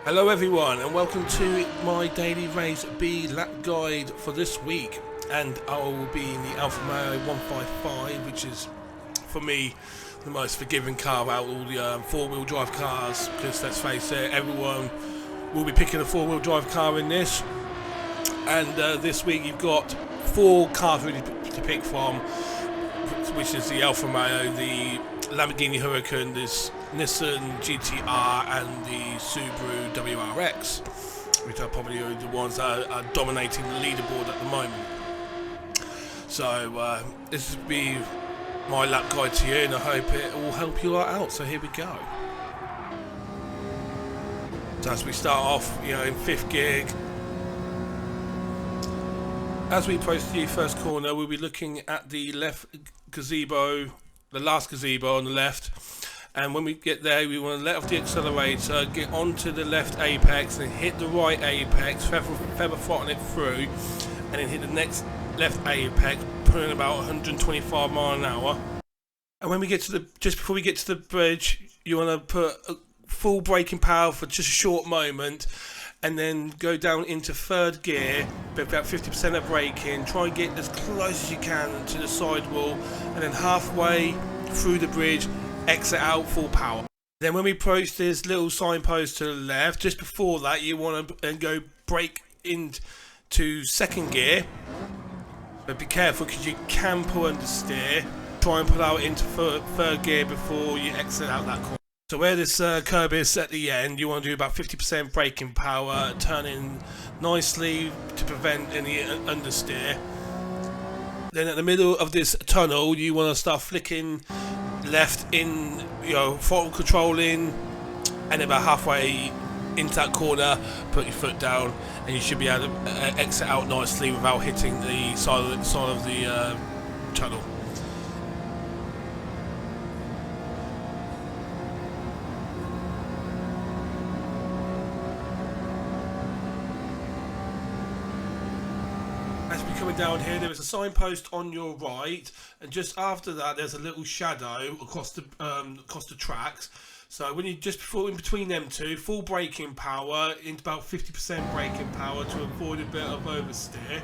Hello everyone and welcome to my daily race B lap guide for this week, and I will be in the Alfa 155, which is for me the most forgiving car out of all the four-wheel drive cars, because let's face it, everyone will be picking a four-wheel drive car in this. And this week you've got four cars really to pick from, which is the Alfa Romeo, the Lamborghini Huracan, this Nissan GTR and the Subaru WRX, which are probably the ones that are dominating the leaderboard at the moment. So this will be my lap guide to you, and I hope it will help you lot out. So here we go. So as we start off, in fifth gear, as we approach the first corner, we'll be looking at the left gazebo, the last gazebo on the left. And when we get there, we want to let off the accelerator, get onto the left apex, and hit the right apex, feather throttle it through, and then hit the next left apex, putting about 125 miles an hour. And when we get to just before we get to the bridge, you want to put a full braking power for just a short moment, and then go down into third gear, but about 50% of braking. Try and get as close as you can to the sidewall, and then halfway through the bridge, exit out full power. Then when we approach this little signpost to the left, just before that, you want to go brake into second gear, but be careful because you can pull understeer. Try and pull out into third gear before you exit out that corner. So where this curb is at the end, you want to do about 50% braking power, turning nicely to prevent any understeer. Then at the middle of this tunnel, you want to start flicking left in, throttle controlling, and about halfway into that corner, put your foot down, and you should be able to exit out nicely without hitting the side of the tunnel. As we're coming down here, there is a signpost on your right, and just after that there's a little shadow across the tracks. So when you just before in between them two, full braking power into about 50% braking power to avoid a bit of oversteer.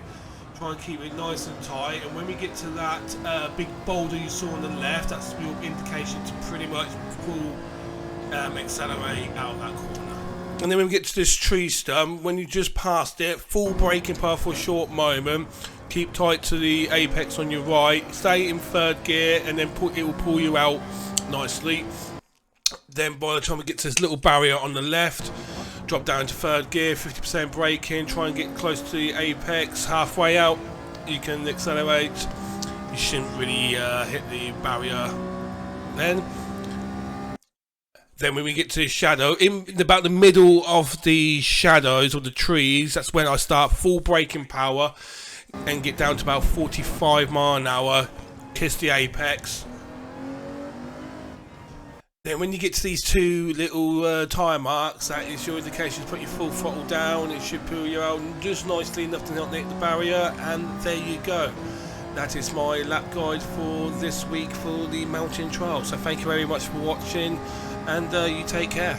Try and keep it nice and tight, and when we get to that big boulder you saw on the left, that's your indication to pretty much full accelerate out of that corner. And then when we get to this tree stump, when you just passed it, full braking power for a short moment, keep tight to the apex on your right, stay in third gear, and then it will pull you out nicely. Then by the time we get to this little barrier on the left, drop down to third gear, 50% braking, try and get close to the apex, halfway out, you can accelerate. You shouldn't really hit the barrier then. Then when we get to the shadow, in about the middle of the shadows of the trees, that's when I start full braking power and get down to about 45 miles an hour, kiss the apex. Then when you get to these two little tyre marks, that is your indication to put your full throttle down. It should pull you out just nicely enough to not hit the barrier, and there you go. That is my lap guide for this week for the mountain trial. So thank you very much for watching, and you take care.